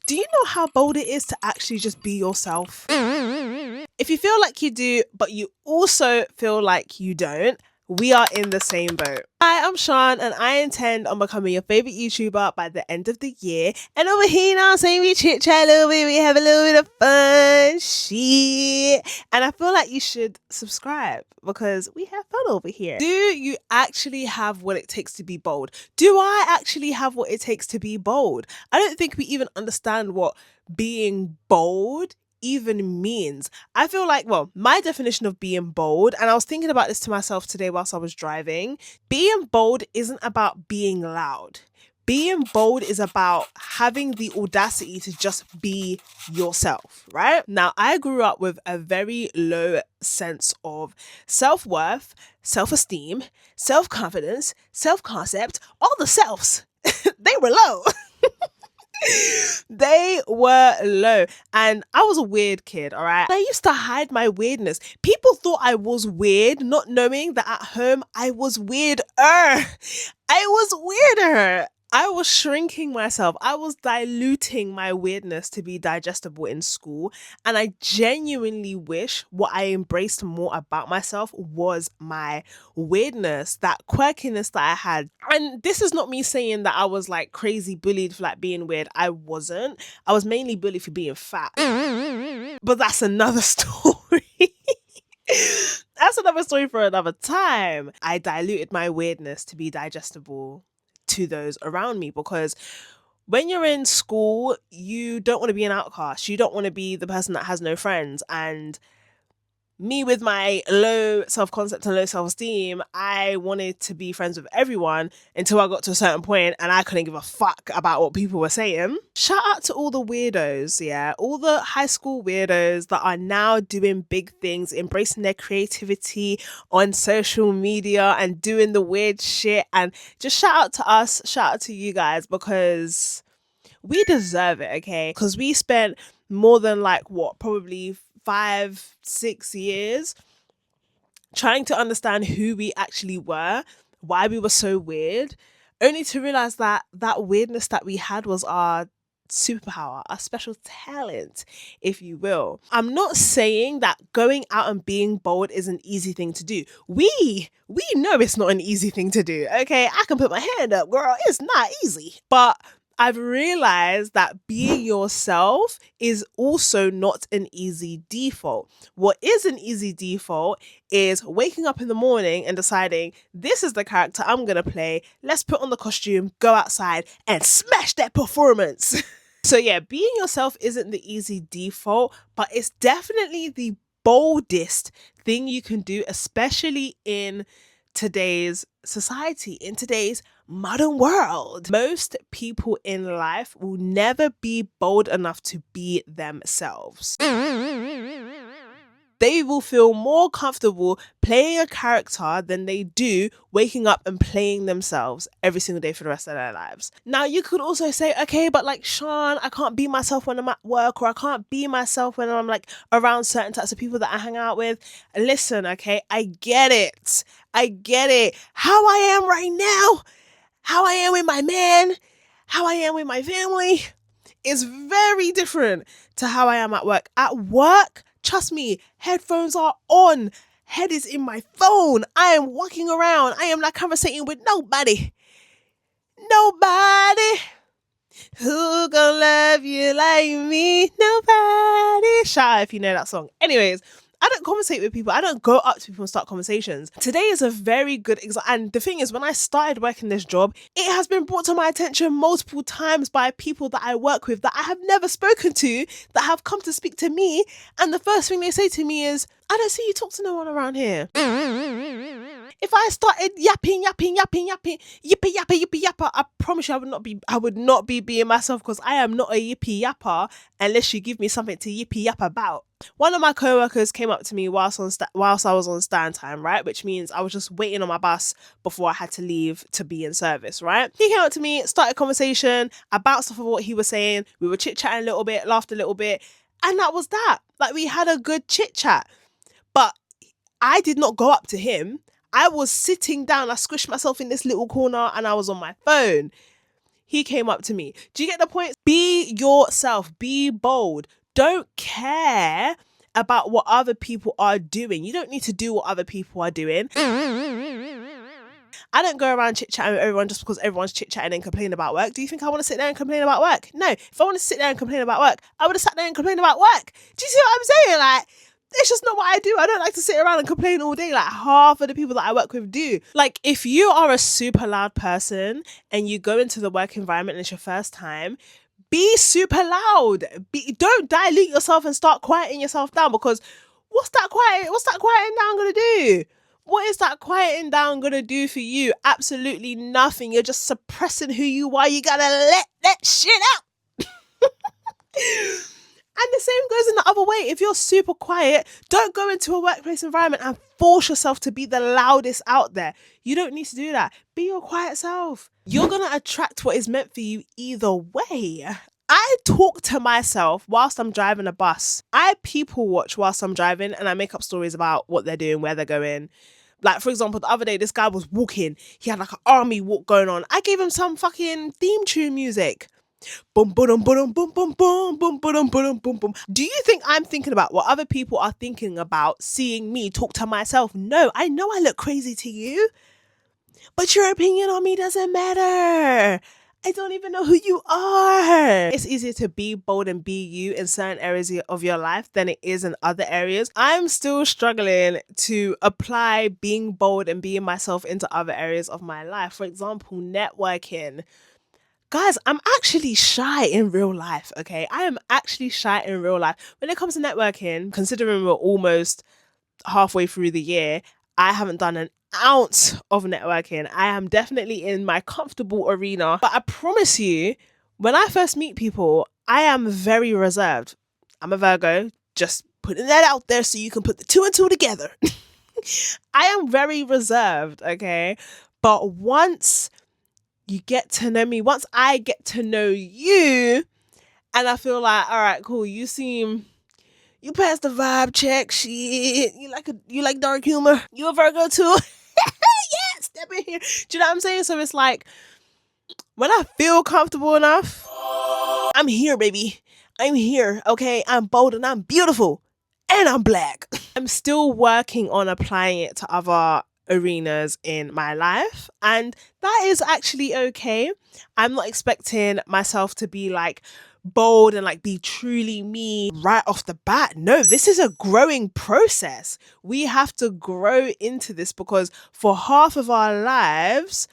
Do you know how bold it is to actually just be yourself? If you feel like you do, but you also feel like you don't, we are in the same boat. Hi, I'm Sean, and I intend on becoming your favorite YouTuber by the end of the year. And over here, now, saying we chit chat a little bit, we have a little bit of fun, shit. And I feel like you should subscribe because we have fun over here. Do you actually have what it takes to be bold? Do I actually have what it takes to be bold? I don't think we even understand what being bold even means. I feel like, well, my definition of being bold, and I was thinking about this to myself today whilst I was driving, being bold isn't about being loud. Being bold is about having the audacity to just be yourself, right? Now, I grew up with a very low sense of self-worth, self-esteem, self-confidence, self-concept, all the selves. They were low. They were low. And I was a weird kid, all right? I used to hide my weirdness. People thought I was weird, not knowing that at home I was weirder. I was weirder. I was shrinking myself. I was diluting my weirdness to be digestible in school. And I genuinely wish what I embraced more about myself was my weirdness, that quirkiness that I had. And this is not me saying that I was like crazy bullied for like being weird. I wasn't. I was mainly bullied for being fat. But that's another story. That's another story for another time. I diluted my weirdness to be digestible to those around me because when you're in school, you don't want to be an outcast. You don't want to be the person that has no friends. And me with my low self-concept and low self-esteem, I wanted to be friends with everyone until I got to a certain point and I couldn't give a fuck about what people were saying. Shout out to all the weirdos, yeah, all the high school weirdos that are now doing big things, embracing their creativity on social media and doing the weird shit. And just shout out to us, shout out to you guys, because we deserve it, okay? Because we spent more than like what, probably 5-6 years trying to understand who we actually were, why we were so weird, only to realize that that weirdness that we had was our superpower, our special talent, if you will. I'm not saying that going out and being bold is an easy thing to do. We know it's not an easy thing to do, okay? I can put my hand up, girl. It's not easy. But I've realized that being yourself is also not an easy default. What is an easy default is waking up in the morning and deciding, this is the character I'm going to play. Let's put on the costume, go outside, and smash that performance. So yeah, being yourself isn't the easy default, but it's definitely the boldest thing you can do, especially in today's society, in today's modern world. Most people in life will never be bold enough to be themselves. They will feel more comfortable playing a character than they do waking up and playing themselves every single day for the rest of their lives. Now, you could also say, okay, but like Sean, I can't be myself when I'm at work, or I can't be myself when I'm like around certain types of people that I hang out with. Listen, okay, I get it. I get it. How I am right now, how I am with my man, how I am with my family is very different to how I am at work. At work, trust me, headphones are on. Head is in my phone. I am walking around. I am not conversating with nobody. Nobody. Who gonna love you like me? Nobody. Shout out if you know that song. Anyways, I don't conversate with people. I don't go up to people and start conversations. Today is a very good example. And the thing is, when I started working this job, it has been brought to my attention multiple times by people that I work with that I have never spoken to, that have come to speak to me. And the first thing they say to me is, I don't see you talk to no one around here. If I started yapping, yippee yapper, I promise you I would not be being myself, because I am not a yippee yapper unless you give me something to yippee yap about. One of my co-workers came up to me whilst I was on stand time, right? Which means I was just waiting on my bus before I had to leave to be in service, right? He came up to me, started a conversation, I bounced off of what he was saying. We were chit-chatting a little bit, laughed a little bit, and that was that. Like, we had a good chit-chat. But I did not go up to him. I was sitting down. I squished myself in this little corner and I was on my phone. he came up to me. Do you get the point? Be yourself. Be bold. Don't care about what other people are doing. You don't need to do what other people are doing. I don't go around chit-chatting with everyone just because everyone's chit-chatting and complaining about work. Do you think I want to sit there and complain about work? No. If I want to sit there and complain about work, I would have sat there and complained about work. Do you see what I'm saying? Like, it's just not what I do. I don't like to sit around and complain all day like half of the people that I work with do. Like, if you are a super loud person and you go into the work environment and it's your first time, be super loud. Don't dilute yourself and start quieting yourself down, because what's that quieting down gonna do? What is that quieting down gonna do for you? Absolutely nothing. You're just suppressing who you are. You gotta let that shit out. And the same goes in the other way. If you're super quiet, don't go into a workplace environment and force yourself to be the loudest out there. You don't need to do that. Be your quiet self. You're going to attract what is meant for you either way. I talk to myself whilst I'm driving a bus. I people watch whilst I'm driving, and I make up stories about what they're doing, where they're going. Like, for example, the other day, this guy was walking. He had like an army walk going on. I gave him some fucking theme tune music. Boom, boom, boom, boom, boom, boom, boom, boom, boom, boom, boom. Do you think I'm thinking about what other people are thinking about seeing me talk to myself? No, I know I look crazy to you, but your opinion on me doesn't matter. I don't even know who you are. It's easier to be bold and be you in certain areas of your life than it is in other areas. I'm still struggling to apply being bold and being myself into other areas of my life. For example, networking. Guys, I'm actually shy in real life, okay? I am actually shy in real life. When it comes to networking, considering we're almost halfway through the year, I haven't done an ounce of networking. I am definitely in my comfortable arena. But I promise you, when I first meet people, I am very reserved. I'm a Virgo, just putting that out there so you can put the two and two together. I am very reserved, okay? But once you get to know me, once I get to know you, and I feel like, all right, cool, you passed the vibe check, shit. You like dark humor? You a Virgo too? Yeah, step in here. Do you know what I'm saying? So it's like, when I feel comfortable enough, I'm here, baby. I'm here, okay? I'm bold and I'm beautiful. And I'm black. I'm still working on applying it to other arenas in my life, and that is actually okay. I'm not expecting myself to be like bold and like be truly me right off the bat. No, this is a growing process. We have to grow into this, because for half of our lives,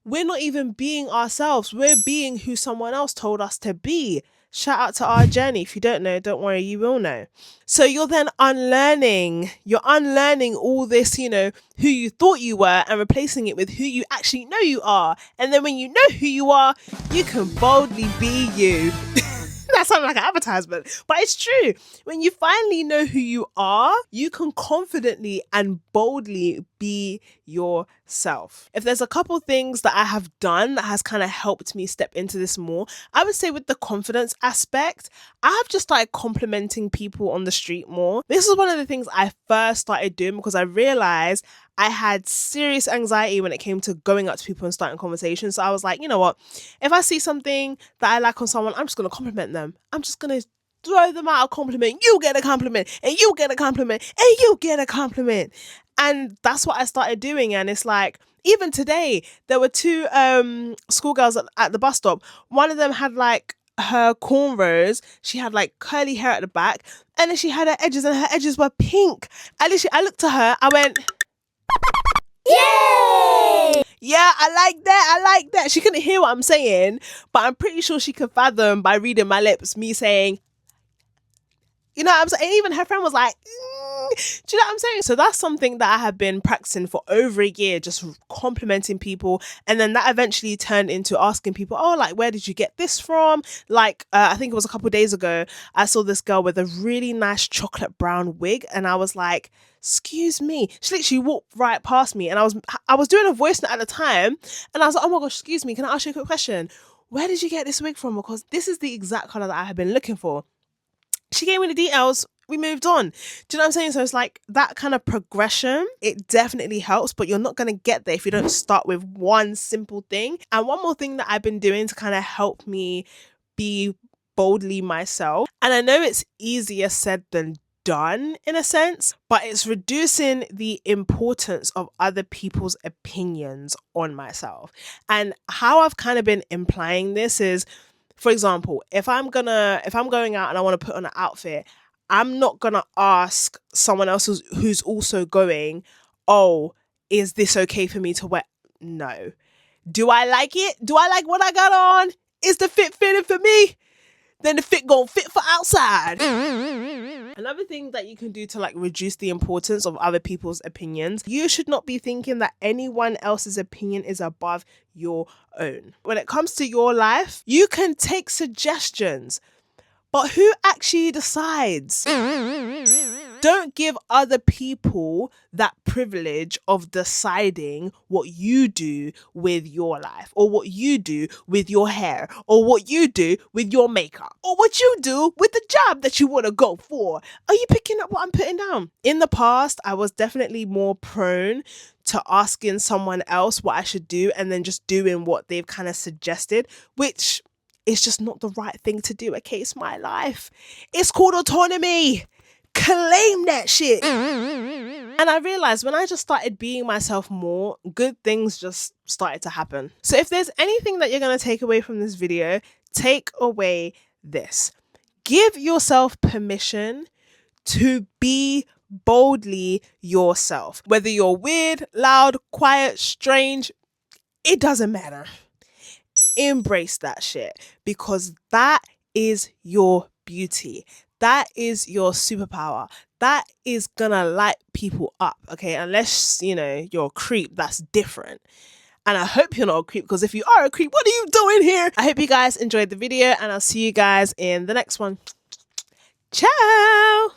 we're not even being ourselves. We're being who someone else told us to be. Shout out to our journey. If you don't know, don't worry, you will know. So you're then unlearning all this, who you thought you were, and replacing it with who you actually know you are. And then when you know who you are, you can boldly be you. That sounds like an advertisement, but it's true. When you finally know who you are, you can confidently and boldly be yourself. If there's a couple things that I have done that has kind of helped me step into this more, I would say with the confidence aspect, I have just started complimenting people on the street more. This is one of the things I first started doing, because I realized I had serious anxiety when it came to going up to people and starting conversations. So I was like, you know what? If I see something that I like on someone, I'm just going to compliment them. I'm just going to throw them out a compliment. You get a compliment, and you get a compliment, and you get a compliment. And that's what I started doing. And it's like, even today, there were two schoolgirls at the bus stop. One of them had like her cornrows. She had like curly hair at the back, and then she had her edges, and her edges were pink. I looked at her, I went, yay! Yeah, I like that. She couldn't hear what I'm saying, but I'm pretty sure she could fathom by reading my lips me saying, you know what I'm saying? And even her friend was like, do you know what I'm saying? So that's something that I have been practicing for over a year, just complimenting people. And then that eventually turned into asking people, oh, like, where did you get this from? Like, I think it was a couple of days ago, I saw this girl with a really nice chocolate brown wig. And I was like, excuse me. She literally walked right past me. And I was doing a voice note at the time. And I was like, oh my gosh, excuse me. Can I ask you a quick question? Where did you get this wig from? Because this is the exact color that I have been looking for. She gave me the details, we moved on. Do you know what I'm saying? So it's like that kind of progression, it definitely helps, but you're not going to get there if you don't start with one simple thing. And one more thing that I've been doing to kind of help me be boldly myself, and I know it's easier said than done in a sense, but it's reducing the importance of other people's opinions on myself. And how I've kind of been implying this is, for example, if I'm going out and I want to put on an outfit, I'm not gonna ask someone else who's also going, oh, is this okay for me to wear? No. Do I like it? Do I like what I got on? Is the fit fitting for me? Then the fit gon' fit for outside. Another thing that you can do to like reduce the importance of other people's opinions, you should not be thinking that anyone else's opinion is above your own. When it comes to your life, you can take suggestions, but who actually decides? Don't give other people that privilege of deciding what you do with your life, or what you do with your hair, or what you do with your makeup, or what you do with the job that you want to go for. Are you picking up what I'm putting down? In the past, I was definitely more prone to asking someone else what I should do and then just doing what they've kind of suggested, which is just not the right thing to do. Okay, it's my life. It's called autonomy. Claim that shit. And I realized when I just started being myself more, good things just started to happen. So if there's anything that you're going to take away from this video, take away this. Give yourself permission to be boldly yourself. Whether you're weird, loud, quiet, strange, it doesn't matter. Embrace that shit, because that is your beauty. That is your superpower. That is gonna light people up, okay? Unless, you're a creep, that's different. And I hope you're not a creep, because if you are a creep, what are you doing here? I hope you guys enjoyed the video, and I'll see you guys in the next one. Ciao!